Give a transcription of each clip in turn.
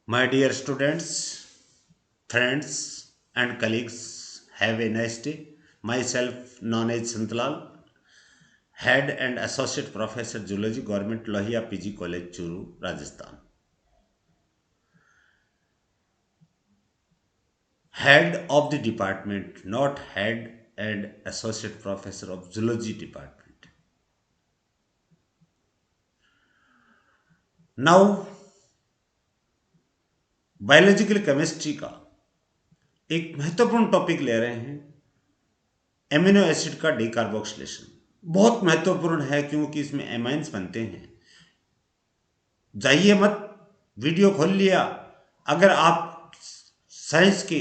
My dear students, friends, and colleagues, have a nice day. Myself, known as Santlal, Head and Associate Professor Zoology, Government Lohia PG College, Churu, Rajasthan. Head of the department, not Head and Associate Professor of Zoology Department. Now, biological chemistry का एक महत्वपूर्ण topic ले रहे हैं, amino acid का decarboxylation. बहुत महत्वपूर्ण है क्योंकि इसमें एमाइंस बनते हैं। जाइए मत, वीडियो खोल लिया। अगर आप साइंस के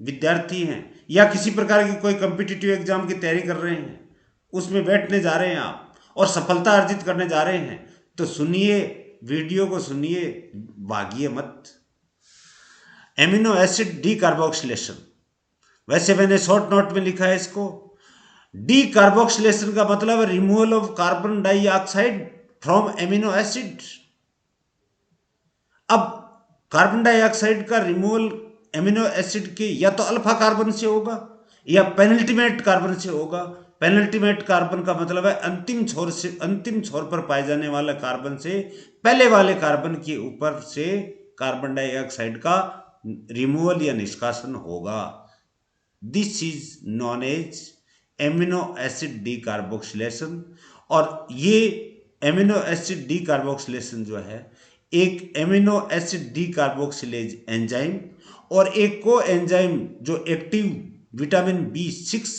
विद्यार्थी हैं या किसी प्रकार की कोई कॉम्पिटिटिव एग्जाम की तैयारी कर रहे हैं, उसमें बैठने जा रहे हैं आप और सफलता अर्जित करने जा रहे हैं, तो सुनिए, वीडियो को सुनिए, भागिए मत। एमिनो एसिड डीकार्बोक्सिलेशन, वैसे मैंने शॉर्ट नोट में लिखा है इसको। डीकार्बोक्सिलेशन का मतलब है removal of carbon dioxide from amino acid. अब कार्बन डाइऑक्साइड का रिमूवल एमिनो एसिड के या तो अल्फा कार्बन से होगा या पेनल्टीमेट कार्बन से होगा। पेनल्टीमेट कार्बन का मतलब है अंतिम छोर पर पाए जाने वाला कार्बन से पहले वाले कार्बन के ऊपर से कार्बन डाइऑक्साइड का रिमूवल या निष्कासन होगा। This is known as amino acid decarboxylation. और ये एमिनो एसिड डीकार्बोक्सिलेशन जो है, एक एमिनो एसिड डीकार्बोक्सिलेज एंजाइम और एक को एंजाइम जो एक्टिव विटामिन B6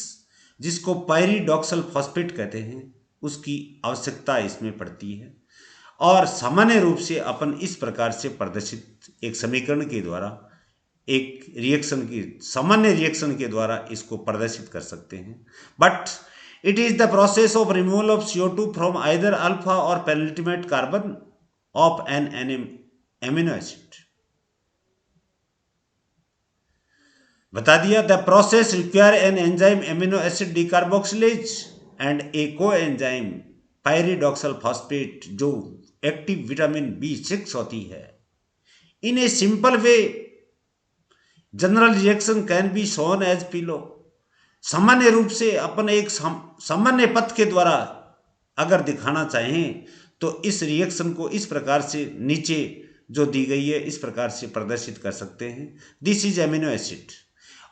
जिसको पायरिडॉक्सल फॉस्फेट कहते हैं, उसकी आवश्यकता इसमें पड़ती है। और सामान्य रूप से अपन इस प्रकार से प्रदर्शित एक समीकरण के द्वारा, एक रिएक्शन की सामान्य रिएक्शन के द्वारा इसको प्रदर्शित कर सकते हैं। But it is the process of removal of CO2 from either alpha or penultimate carbon of an amino acid. बता दिया, the process require an enzyme amino acid decarboxylase and a coenzyme pyridoxal phosphate जो active vitamin B6 होती है। In a simple way general reaction can be shown as below. सामान्य रूप से अपन एक सामान्य पथ के द्वारा अगर दिखाना चाहें तो इस रिएक्शन को इस प्रकार से नीचे जो दी गई है इस प्रकार से प्रदर्शित कर सकते हैं। This is amino acid.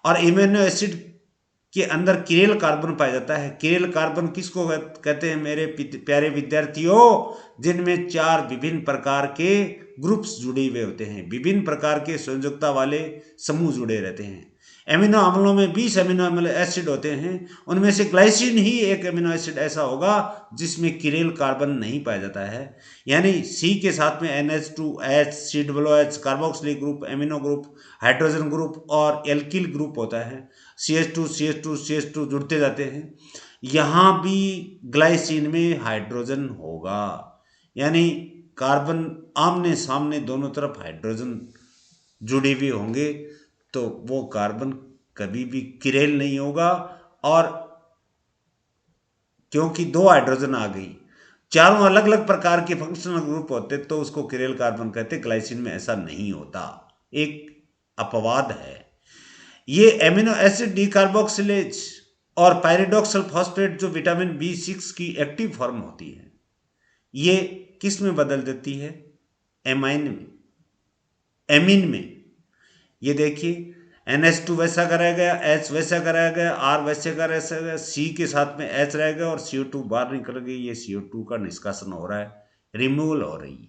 और एमिनो एसिड के अंदर किरेल कार्बन पाया जाता है। किरेल कार्बन किसको कहते हैं मेरे प्यारे विद्यार्थियों? जिनमें 4 विभिन्न प्रकार के ग्रुप्स जुड़े हुए होते हैं, विभिन्न प्रकार के संयोजकता वाले समूह जुड़े रहते हैं। एमिनो अम्लों में 20 एमिनो अम्ल एसिड होते हैं, उनमें से ग्लाइसिन ही एक एमिनो एसिड ऐसा होगा जिसमें किरेल कार्बन नहीं पाया जाता है। यानी C के साथ में NH2H, COOH, carboxylic group, amino group, hydrogen group और एल्किल ग्रुप होता है। CH2 जुड़ते जाते हैं। यहाँ भी ग्लाइसिन में हाइड्रोजन होगा, यानी कार्बन आमने सामने दोनों तरफ हाइड्रोजन जुड़े हुए होंगे, तो वो कार्बन कभी भी किरेल नहीं होगा। और क्योंकि 2 हाइड्रोजन आ गई, चारों अलग अलग प्रकार के फंक्शनल ग्रुप होते तो उसको किरेल कार्बन कहते। ग्लाइसिन में ऐसा नहीं होता, एक अपवाद है। ये एमिनो एसिड डीकार्बोक्सिलेज और पायरिडॉक्सल फॉस्फेट जो विटामिन B6 की एक्टिव फॉर्म होती है, ये किस में बदल देती है? एमाइन में, एमीन में। ये देखिए, NH2 वैसा कराया गया, H वैसा कराया गया, R वैसे कराया गया, C के साथ में H रह गया और CO2 बाहर निकल गई। ये CO2 का निष्कासन हो रहा है, रिमूवल हो रही है।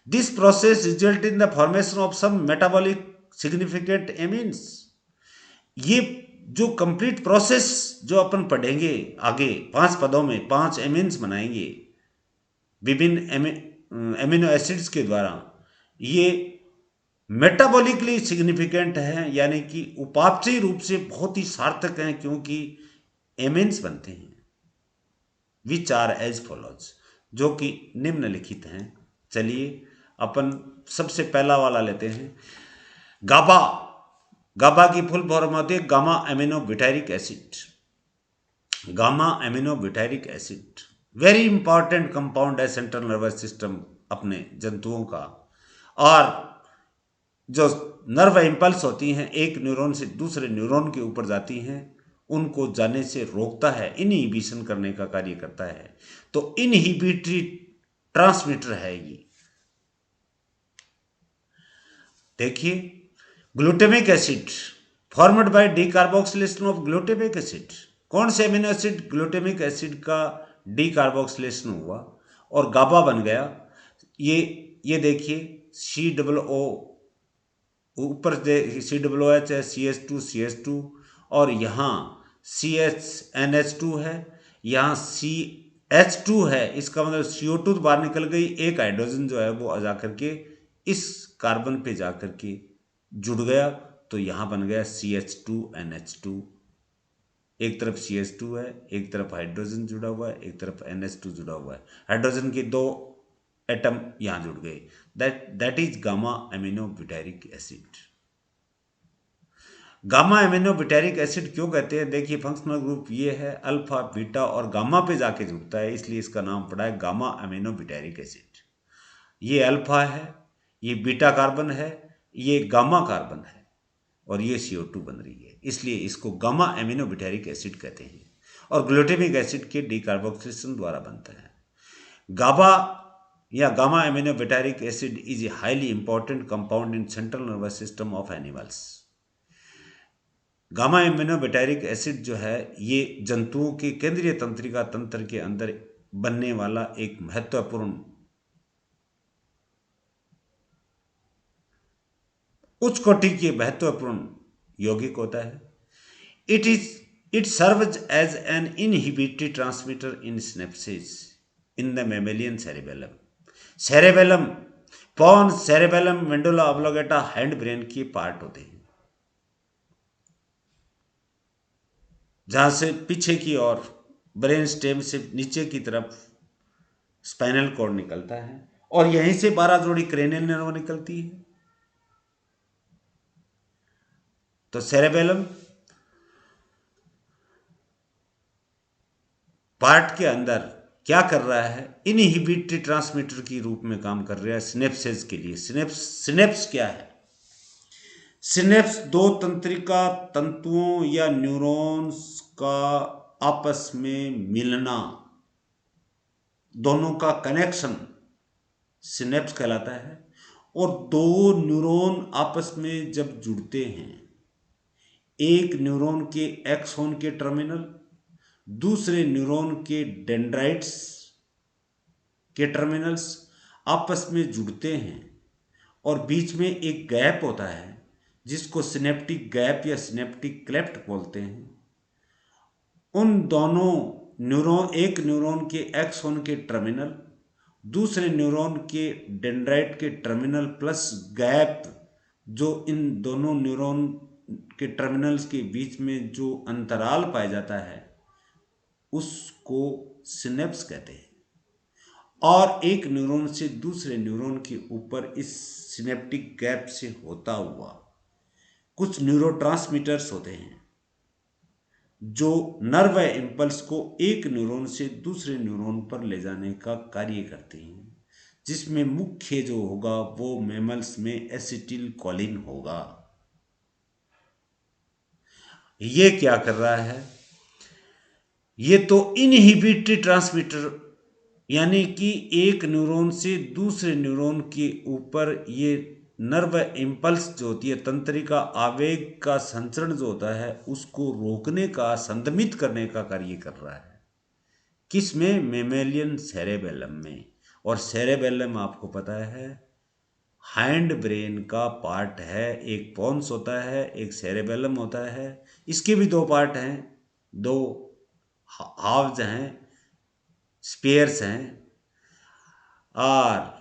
This process result in the formation of some metabolic significant amines. ये जो कंप्लीट प्रोसेस जो अपन पढ़ेंगे आगे 5 पदों में 5 एमीन्स बनाएंगे विभिन्न एमिनो एसिड्स के द्वारा, ये मेटाबॉलिकली सिग्निफिकेंट है, यानी कि उपापचयी रूप से बहुत ही सार्थक हैं, क्योंकि एमीन्स बनते हैं विच आर एज फॉलोज, जो कि निम्नलिखित हैं। चलिए अपन सबसे पहला वाला लेते हैं, गाबा। गाबा की फुल फॉर्म होती है gamma amino butyric acid. Gamma amino butyric acid very important compound है सेंट्रल नर्वस सिस्टम अपने जंतुओं का। और जो नर्व इम्पल्स होती हैं एक न्यूरॉन से दूसरे न्यूरॉन के ऊपर जाती हैं, उनको जाने से रोकता है, इनहिबिशन करने का कार्य करता है। तो इनहिबिटरी ट्रांसमीटर है ये। देखिए, glutamic acid formed by decarboxylation of glutamic acid. कौन से अमीनो एसिड? ग्लूटामिक एसिड का डीकार्बोक्सिलेशन हुआ और गाबा बन गया। ये देखिए, सी डबल ओ, ऊपर सी डबल ओ एच है, CH2 और यहाँ CHNH2 है, यहाँ CH2 है। इसका मतलब CO2 तो बाहर निकल गई, एक हाइड्रोजन जो है वो जा करके इस कार्बन पे जा करके जुड़ गया, तो यहाँ बन गया CH2NH2। एक तरफ CH2 है, एक तरफ हाइड्रोजन जुड़ा हुआ है, एक तरफ NH2 जुड़ा हुआ है। हाइड्रोजन के दो एटम यहाँ जुड़ गए। That is gamma amino butyric acid. Gamma amino butyric acid क्यों कहते हैं? देखिए, फंक्शनल ग्रुप ये है, अल्फा बीटा और गामा पे जाके जुड़ता है, इसलिए इसका नाम पड़ा है गामा एमिनो ब्यूटारिक एसिड। ये अल्फा है, ये बीटा कार्बन है, ये गामा कार्बन है और ये CO2 बन रही है, इसलिए इसको गामा एमिनो ब्यूटारिक एसिड कहते हैं। और ग्लूटामिक एसिड के डीकार्बोक्सिलेशन द्वारा बनता है। गाबा या gamma amino butyric acid is a highly important compound in central nervous system of animals. Gamma amino butyric acid जो है ये जंतुओं के केंद्रीय तंत्रिका तंत्र के अंदर बनने वाला एक महत्वपूर्ण उच्च कोटि के महत्वपूर्ण यौगिक होता है। It serves as an inhibitory transmitter in synapsis in the mammalian cerebellum pons, cerebellum, medulla oblongata and brain के पार्ट होते हैं, जहां से पीछे की ओर ब्रेन स्टेम से नीचे की तरफ स्पाइनल कॉर्ड निकलता है और यहीं से 12 जोड़ी क्रेनियल नर्व निकलती है। तो सेरेबेलम पार्ट के अंदर क्या कर रहा है? इनहिबिटरी ट्रांसमीटर की रूप में काम कर रहा है सिनेप्सेस के लिए। सिनेप्स क्या है? सिनेप्स दो तंत्रिका तंतुओं या न्यूरॉन्स का आपस में मिलना, दोनों का कनेक्शन सिनेप्स कहलाता है। और दो न्यूरॉन आपस में जब जुड़ते हैं, एक न्यूरॉन के एक्सॉन के टर्मिनल दूसरे न्यूरॉन के डेंड्राइट्स के टर्मिनल्स आपस में जुड़ते हैं और बीच में एक गैप होता है जिसको सिनेप्टिक गैप या सिनेप्टिक क्लेफ्ट बोलते हैं। उन दोनों न्यूरॉन, एक न्यूरॉन के एक्सॉन के टर्मिनल दूसरे न्यूरॉन के डेंड्राइट के टर्मिनल प्लस गैप, जो इन दोनों न्यूरॉन के टर्मिनल्स के बीच में जो अंतराल पाया जाता है उसको सिनेप्स कहते हैं। और एक न्यूरॉन से दूसरे न्यूरॉन के ऊपर इस सिनेप्टिक गैप से होता हुआ कुछ न्यूरोट्रांसमीटर्स होते हैं जो नर्व इम्पल्स को एक न्यूरॉन से दूसरे न्यूरॉन पर ले जाने का कार्य करते हैं, जिसमें मुख्य जो होगा वो मैमल्स में एसिटिल कोलिन होगा। ये क्या कर रहा है? ये तो इनहिबिटरी ट्रांसमीटर, यानी कि एक न्यूरॉन से दूसरे न्यूरॉन के ऊपर ये नर्व इम्पल्स जो होती है, तंत्रिका आवेग का संचरण जो होता है, उसको रोकने का, संदमित करने का कार्य कर रहा है। किस में? मेमेलियन सेरेबेलम में। और सेरेबेलम आपको पता है हैंड ब्रेन का पार्ट है। एक पोन्स होता है, एक सेरेबेलम होता है। इसके भी दो पार्ट हैं, दो हाव्स हैं, स्पेयर्स हैं। और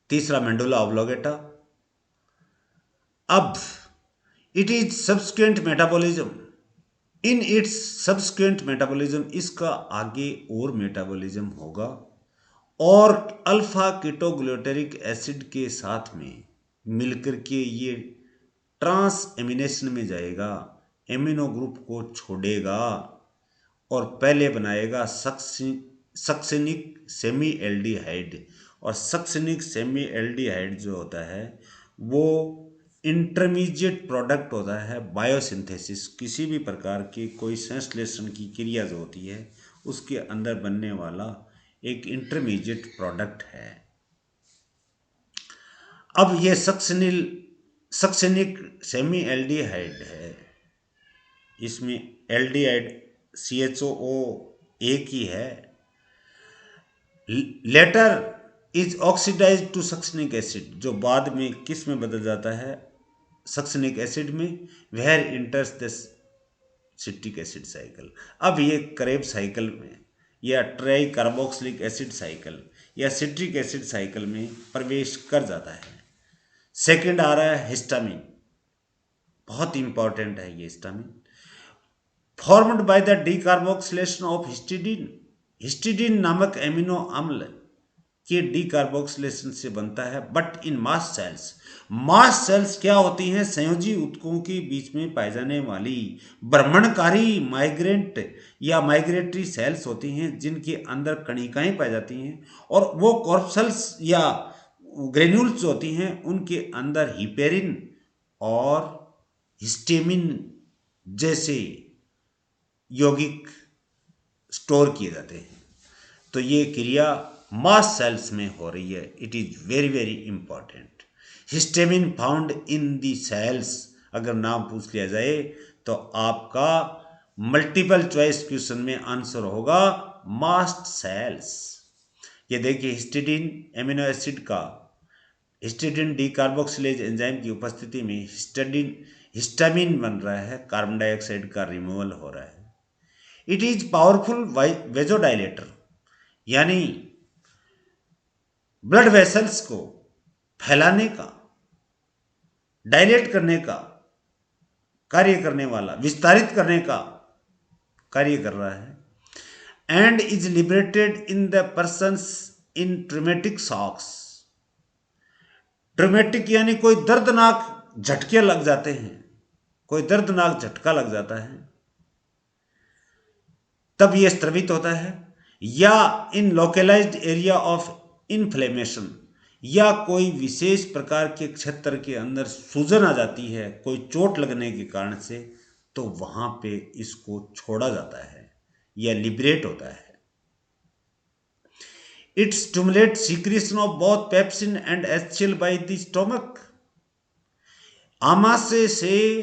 तीसरा मेंडुला ऑब्लोगेटा। अब it is subsequent metabolism, in its subsequent metabolism, इसका आगे और मेटाबॉलिज्म होगा और अल्फा कीटोग्लूटारिक एसिड के साथ में मिलकर के ये ट्रांस एमिनेशन में जाएगा, एमिनो ग्रुप को छोड़ेगा और पहले बनाएगा सक्सिन सक्सेनिक सेमी एल्डिहाइड। और सक्सेनिक सेमी एल्डिहाइड जो होता है वो इंटरमीडिएट प्रोडक्ट होता है बायोसिंथेसिस, किसी भी प्रकार की कोई संश्लेषण की क्रिया जो होती है उसके अंदर बनने वाला एक इंटरमीडिएट प्रोडक्ट है। अब ये सक्सेनिक सेमी एल्डिहाइड है, इसमें एल्डिहाइड CHOO एक ही है। Latter is oxidize to succinic acid, जो बाद में किस में बदल जाता है, सक्सेनिक एसिड में, where enters the citric acid cycle. अब ये करेब साइकिल में या ट्राई कार्बोक्सिलिक एसिड साइकिल या सिट्रिक एसिड साइकिल में प्रवेश कर जाता है। सेकंड आ रहा है हिस्टामिन, बहुत इंपॉर्टेंट है ये histamine, formed by the decarboxylation of histidine. Histidine नामक एमिनो अम्ल के डीकार्बोक्सिलेशन से बनता है, but in mast cells. Mast cells क्या होती हैं, संयोजी ऊतकों के बीच में पाई जाने वाली भ्रमणकारी माइग्रेंट या माइग्रेटरी सेल्स होती हैं, जिनके अंदर कणिकाएं पाई जाती हैं, और वो कॉर्पसेल्स या ग्रेन्यूल्स होती हैं, उनके अंदर हिपेरिन और हिस्टेमिन जैसे यौगिक स्टोर किए जाते हैं। तो ये क्रिया मास्ट सेल्स में हो रही है। It is very very important. Histamine found in the cells, अगर नाम पूछ लिया जाए तो आपका मल्टीपल चॉइस क्वेश्चन में आंसर होगा मास्ट सेल्स। ये देखिए हिस्टिडीन एमिनो एसिड का, हिस्टिडीन डीकार्बोक्सिलेज एंजाइम की उपस्थिति में हिस्टामिन बन रहा है, कार्बन डाइऑक्साइड का रिमूवल हो रहा है। इट इज पावरफुल वेजोडाइलेटर, यानी ब्लड वेसल्स को फैलाने का, डायलेट करने का कार्य करने वाला, विस्तारित करने का कार्य कर रहा है। And is liberated in the persons in traumatic shocks. Traumatic यानी कोई दर्दनाक झटके लग जाते हैं, कोई दर्दनाक झटका लग जाता है तब यह स्त्रवित होता है, या इन लोकलाइज्ड एरिया ऑफ इन्फ्लेमेशन, या कोई विशेष प्रकार के क्षेत्र के अंदर सूजन आ जाती है कोई चोट लगने के कारण से, तो वहां पे इसको छोड़ा जाता है या लिबरेट होता है। It stimulate secretion of both pepsin and HCl by the stomach. आमाशय से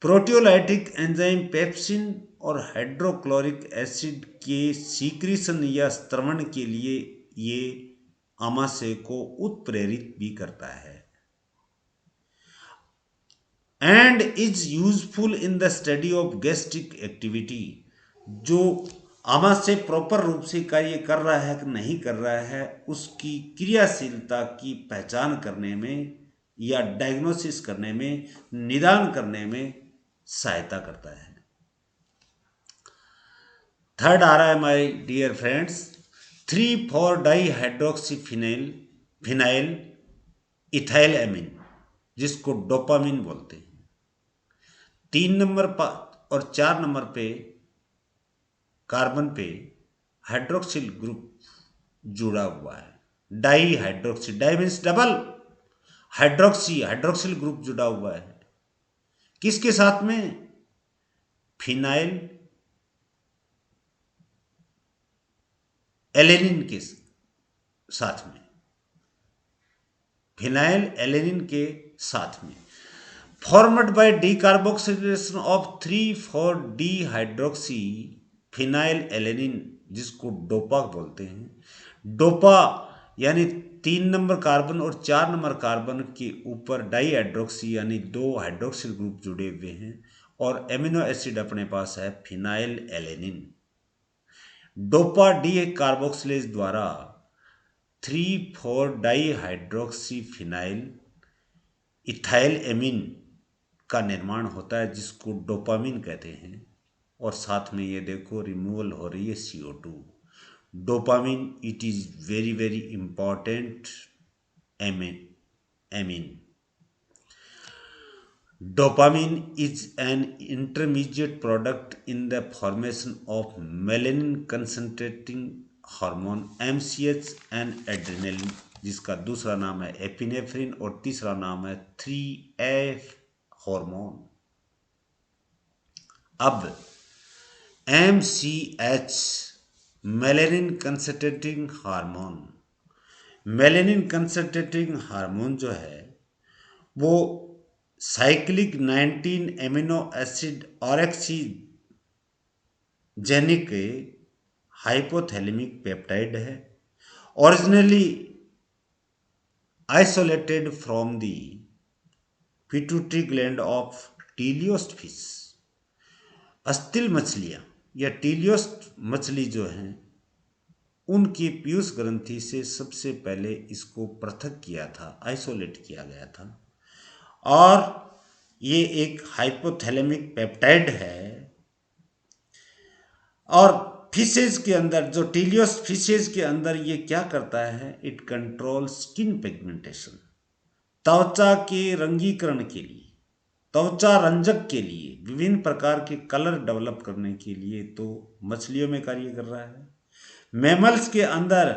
प्रोटियोलाइटिक एंजाइम पेप्सिन और हाइड्रोक्लोरिक एसिड के सीक्रेशन या स्त्रवण के लिए ये आमाशय को उत्प्रेरित भी करता है। And is useful in the study of gastric activity. जो आमाशय प्रॉपर रूप से कार्य कर रहा है कि नहीं कर रहा है, उसकी क्रियाशीलता की पहचान करने में या डायग्नोसिस करने में, निदान करने में सहायता करता है। थर्ड आ रहा है my dear friends 3,4 dihydroxy phenyl ethyl amine, जिसको डोपामिन बोलते हैं। 3 नंबर पर और 4 नंबर पे कार्बन पे हाइड्रोक्सिल ग्रुप जुड़ा हुआ है। Dihydroxy, di means double, hydroxyl group जुड़ा हुआ है किसके साथ में, फिनाइल एलेनिन के साथ में, फिनाइल एलेनिन के साथ में। Formed by decarboxylation of 3,4 dihydroxy phenyl alanine, जिसको डोपा बोलते हैं। डोपा यानी 3 नंबर कार्बन और 4 नंबर कार्बन के ऊपर डाइहाइड्रोक्सी यानी 2 हाइड्रोक्सिल ग्रुप जुड़े हुए हैं, और एमिनो एसिड अपने पास है phenyl alanine. Dopa D carboxylase द्वारा 3,4 डाइहाइड्रोक्सी फिनाइल इथाइल एमिन का निर्माण होता है, जिसको डोपामिन कहते हैं। और साथ में ये देखो रिमूवल हो रही है CO2। Dopamine it is very very important amine. Dopamine is an intermediate product in the formation of melanin concentrating hormone MCH and adrenaline, जिसका दूसरा नाम है एपिनेफ्रिन और तीसरा नाम है 3F हार्मोन। अब MCH melanin concentrating hormone, melanin concentrating hormone जो है वो cyclic 19 amino acid orexigenic hypothalamic peptide है, originally isolated from the pituitary gland of teleost fish. अस्तिल मछलियाँ या टीलियोस्ट मछली जो हैं उनकी पीयूष ग्रंथि से सबसे पहले इसको पृथक किया था, आइसोलेट किया गया था, और ये एक हाइपोथैलेमिक पेप्टाइड है। और फिशेज के अंदर, जो टीलियोस फिशेज के अंदर ये क्या करता है, इट कंट्रोल स्किन पिगमेंटेशन, त्वचा के रंगीकरण के लिए, त्वचा रंजक के लिए, विभिन्न प्रकार के कलर डेवलप करने के लिए तो मछलियों में कार्य कर रहा है। मैमल्स के अंदर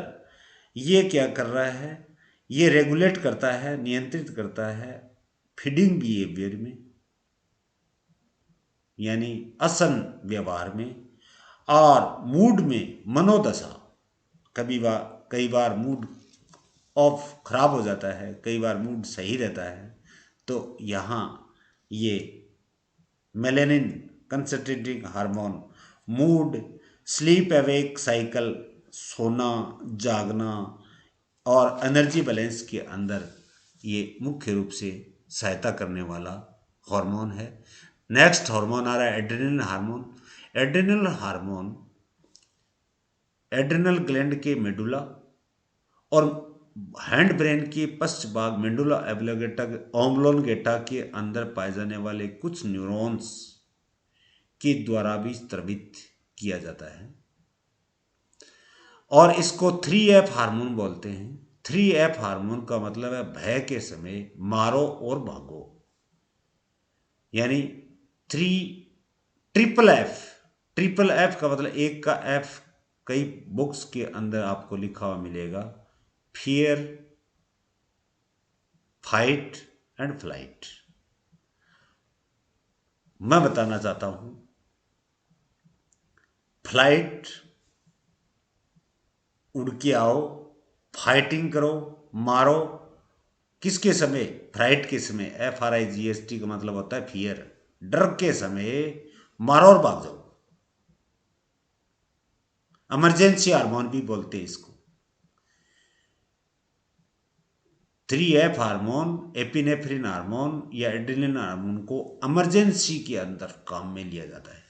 ये क्या कर रहा है, ये रेगुलेट करता है, नियंत्रित करता है फीडिंग बिहेवियर में, यानी असन व्यवहार में, और मूड में, मनोदशा। कई बार मूड ऑफ खराब हो जाता है, कई बार मूड सही रहता है, तो यहाँ ये melanin concentrating hormone mood, sleep awake cycle, सोना जागना और एनर्जी बैलेंस के अंदर ये मुख्य रूप से सहायता करने वाला हार्मोन है। नेक्स्ट हार्मोन आ रहा है adrenal hormone. Adrenal hormone adrenal gland के मेडुला और हैंड ब्रेन के पश्च भाग मेडुला ओब्लोंगेटा के अंदर पाए जाने वाले कुछ न्यूरॉन्स के द्वारा भी स्रावित किया जाता है, और इसको 3F हार्मोन बोलते हैं। 3F हार्मोन का मतलब है भय के समय मारो और भागो, यानी 3FFF। ट्रिपल एफ का मतलब एक का एफ कई बुक्स के अंदर आपको लिखा हुआ मिलेगा, फियर, फाइट एंड फ्लाइट। मैं बताना चाहता हूं, फ्लाइट उड़ के आओ, फाइटिंग करो, मारो, किसके समय, फ्राइट के समय, FRIGST का मतलब होता है फियर, डर के समय मारो और भाग जाओ। इमरजेंसी हार्मोन भी बोलते हैं इसको। 3F हार्मोन, एपिनेफ्रिन हार्मोन या एड्रेनलिन हार्मोन को इमरजेंसी के अंदर काम में लिया जाता है।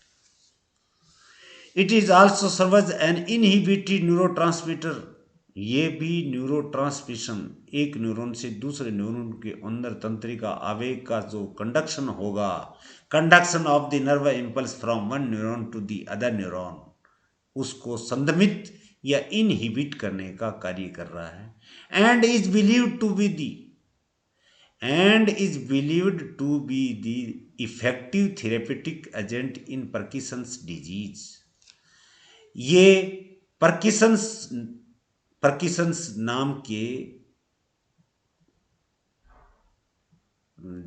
It is also serve an inhibited neurotransmitter. ये भी न्यूरोट्रांसमिशन, एक न्यूरॉन से दूसरे न्यूरॉन के अंदर तंत्रिका आवेग का जो कंडक्शन होगा, conduction of the nerve impulse from one neuron to the other neuron, उसको संदमित या इनहिबिट करने का कार्य कर रहा है। And is believed to be the effective therapeutic agent in Parkinson's disease. ये पार्किंसंस नाम के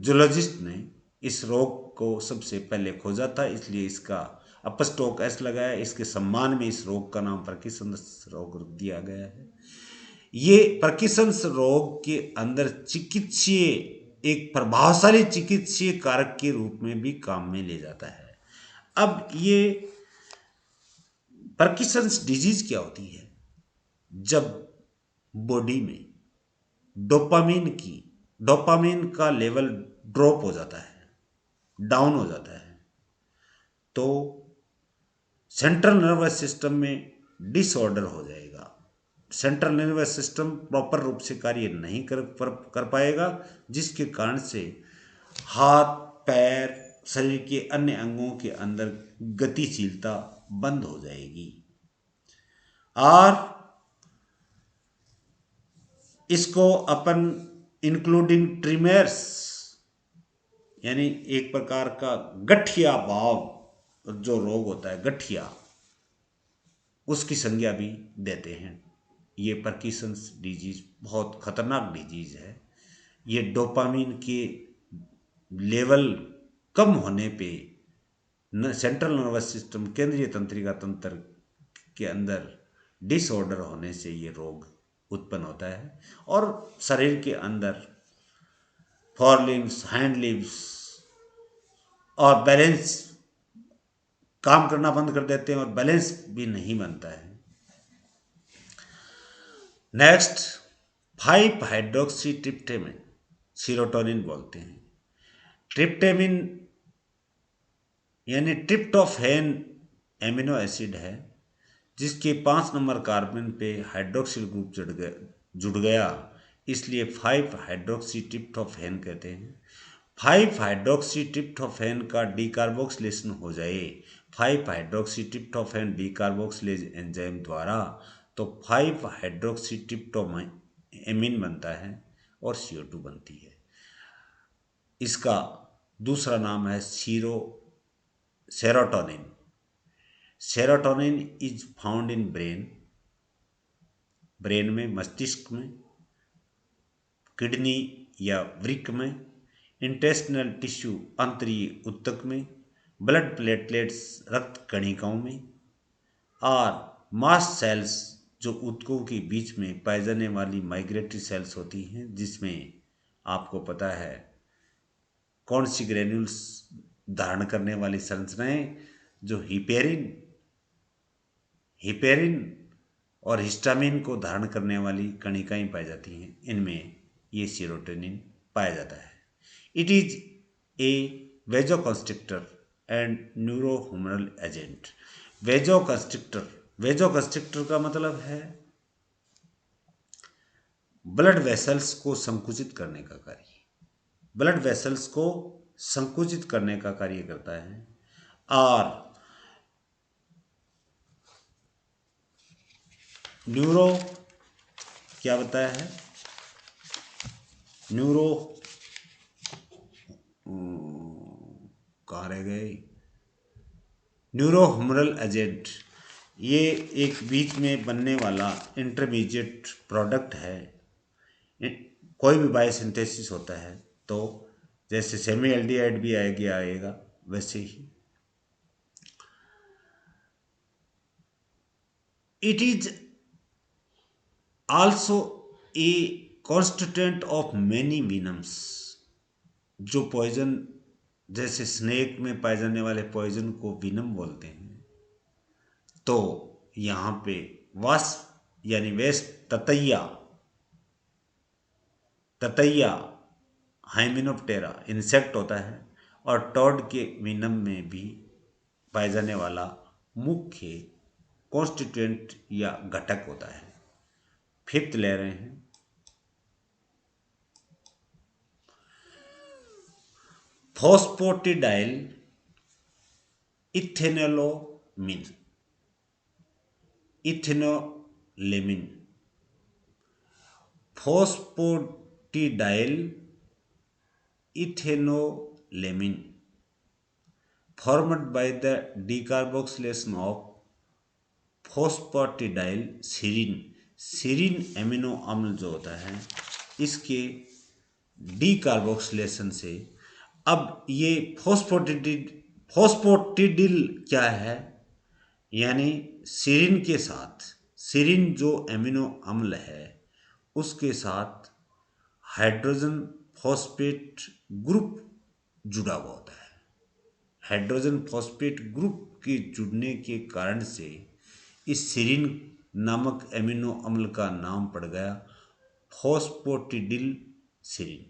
जूलॉजिस्ट ने इस रोग को सबसे पहले खोजा था, इसलिए इसका अपस्टॉक एस लगाया। इसके सम्मान में इस रोग का नाम पार्किंसंस रोग दिया गया है। ये पार्किंसंस रोग के अंदर चिकित्सीय, एक प्रभावशाली चिकित्सीय कारक के रूप में भी काम में ले जाता है। अब ये पार्किंसंस डिजीज क्या होती है, जब बॉडी में डोपामिन का लेवल ड्रॉप हो जाता है, डाउन हो जाता है, तो सेंट्रल नर्वस सिस्टम में डिसऑर्डर हो जाएगा। सेंट्रल नर्वस सिस्टम प्रॉपर रूप से कार्य नहीं कर पाएगा, जिसके कारण से हाथ, पैर, शरीर के अन्य अंगों के अंदर गतिशीलता बंद हो जाएगी, और इसको अपन इंक्लूडिंग ट्रिमेर्स, यानी एक प्रकार का गठिया भाव जो रोग होता है, गठिया, उसकी संज्ञा भी देते हैं। ये पार्किंसंस डिजीज बहुत खतरनाक डिजीज है। ये डोपामिन के लेवल कम होने पे सेंट्रल नर्वस सिस्टम, केंद्रीय तंत्रिका तंत्र के अंदर डिसऑर्डर होने से ये रोग उत्पन्न होता है और शरीर के अंदर फोरलिम्स, हैंड लिम्स और बैलेंस काम करना बंद कर देते हैं और बैलेंस भी नहीं बनता है। नेक्स्ट 5 हाइड्रोक्सी ट्रिप्टेमिन, सीरोटोनिन बोलते हैं। ट्रिप्टेमिन यानी ट्रिप्टोफैन एमिनो एसिड है जिसके 5 नंबर कार्बन पे हाइड्रोक्सिल ग्रुप जुड़ गया, इसलिए 5 हाइड्रोक्सी ट्रिप्टोफैन कहते हैं। 5 हाइड्रोक्सी ट्रिप्टोफैन का डीकार्बोक्सिलेशन हो जाए 5 हाइड्रोक्सी ट्रिप्टोफैन डीकार्बोक्सिलेज एंजाइम द्वारा, तो 5 हाइड्रोक्सी ट्रिप्टोमाइन बनता है और CO2 बनती है। इसका दूसरा नाम है serotonin. Serotonin is found in brain में, मस्तिष्क में, किडनी या वृक्क में, इंटेस्टिनल टिश्यू आंतरीय ऊतक में, ब्लड प्लेटलेट्स रक्त कणिकाओं में, और मास्ट सेल्स जो ऊतकों के बीच में पाए जाने वाली माइग्रेटरी सेल्स होती हैं, जिसमें आपको पता है कौन सी ग्रेन्यूल्स धारण करने वाली संरचनाएं, जो हिपेरिन और हिस्टामिन को धारण करने वाली कणिकाएं पाई जाती हैं, इनमें ये सेरोटोनिन पाया जाता है। It is a vasoconstrictor and neurohumoral agent. Vasoconstrictor का मतलब है ब्लड वेसल्स को संकुचित करने का कार्य, ब्लड वेसल्स को संकुचित करने का कार्य करता है। और न्यूरो क्या बताया है, न्यूरो कहाँ रह गए, न्यूरोह्यूमरल एजेंट, ये एक बीच में बनने वाला इंटरमीडिएट प्रोडक्ट है। कोई भी बायोसिंथेसिस होता है तो जैसे सेमी एल्डिहाइड भी आएगा वैसे ही it is also a constituent of many venoms. जो पॉइजन, जैसे स्नेक में पाए जाने वाले पॉइजन को विनम बोलते हैं, तो यहाँ पे वास्प यानी वेस्ट ततैया हाइमेनोप्टेरा इंसेक्ट होता है और टॉड के विनम में भी पाए जाने वाला मुख्य कॉन्स्टिट्यूएंट या घटक होता है। फिफ्थ ले रहे हैं phosphatidyl ethanolamine. Phosphatidyl ethanolamine formed by the decarboxylation of phosphatidyl serine amino अम्ल जो होता है, इसके डीकार्बोक्सिलेशन से अब ये फॉस्फेटिडिल क्या है, यानी सीरीन जो एमिनो अम्ल है उसके साथ हाइड्रोजन फॉस्फेट ग्रुप जुड़ा हुआ होता है। हाइड्रोजन फॉस्फेट ग्रुप के जुड़ने के कारण से इस सीरीन नामक एमिनो अम्ल का नाम पड़ गया phosphatidyl serine.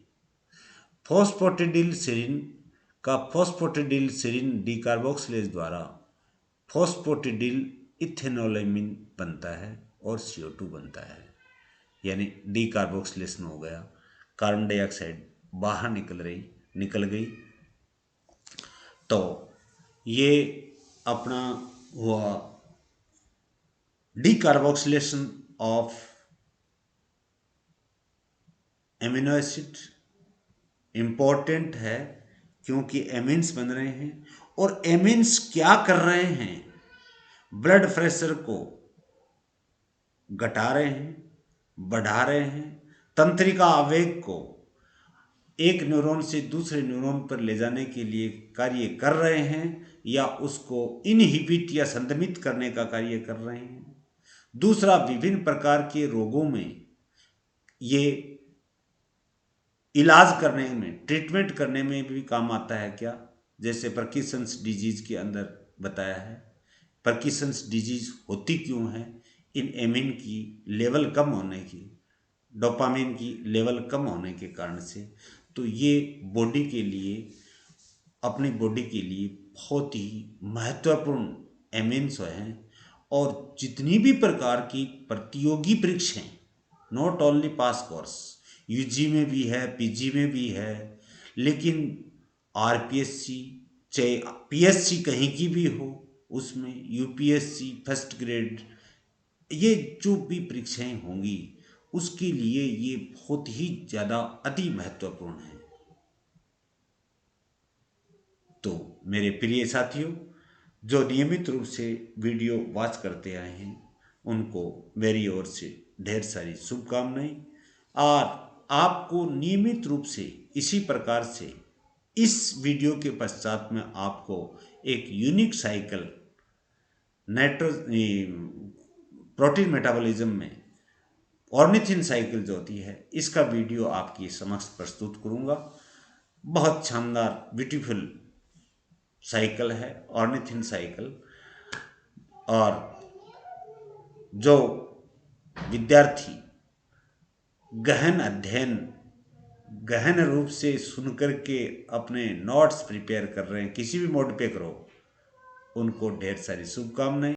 Phosphatidyl serine decarboxylase द्वारा फॉस्फेटिडिल इथेनोलेमिन बनता है और CO2 बनता है, यानी डीकार्बोक्सिलेशन हो गया, कार्बन डाइऑक्साइड बाहर निकल गई। तो ये अपना हुआ decarboxylation of amino acid. Important है क्योंकि एमिन्स बन रहे हैं और एमिन्स क्या कर रहे हैं, ब्लड प्रेशर को घटा रहे हैं, बढ़ा रहे हैं, तंत्रिका आवेग को एक न्यूरॉन से दूसरे न्यूरॉन पर ले जाने के लिए कार्य कर रहे हैं या उसको इनहिबिट या संदमित करने का कार्य कर रहे हैं। दूसरा, विभिन्न प्रकार के रोगों में ये इलाज करने में, ट्रीटमेंट करने में भी काम आता है क्या? जैसे पार्किंसंस डिजीज के अंदर बताया है। पार्किंसंस डिजीज होती क्यों है? इन एमिन की लेवल कम होने की, डोपामिन की लेवल कम होने के कारण से। तो ये बॉडी के लिए, अपनी बॉडी के लिए बहुत ही महत्वपूर्ण एमिन्स हैं। और जितनी भी प्रकार की प्रतियोगी परीक्षाएं, not only pass course, UG में भी है, पीजी में भी है, लेकिन आरपीएससी चाहे पीएससी कहीं की भी हो, उसमें यूपीएससी फर्स्ट ग्रेड, ये जो भी परीक्षाएं होंगी उसके लिए ये बहुत ही ज़्यादा अति महत्वपूर्ण है। तो मेरे प्रिय साथियों, जो नियमित रूप से वीडियो वॉच करते आए हैं उनको मेरी ओर से ढेर सारी शुभकामनाएं। और आपको नियमित रूप से इसी प्रकार से इस वीडियो के पश्चात में आपको एक unique cycle nitro protein metabolism में ऑर्निथिन साइकिल जो होती है, इसका वीडियो आपकी समक्ष प्रस्तुत करूंगा। बहुत शानदार ब्यूटीफुल साइकिल है ऑर्निथिन साइकिल। और जो विद्यार्थी गहन अध्ययन, गहन रूप से सुनकर के अपने नोट्स प्रिपेयर कर रहे हैं, किसी भी मोड पे करो, उनको ढेर सारी शुभकामनाएं।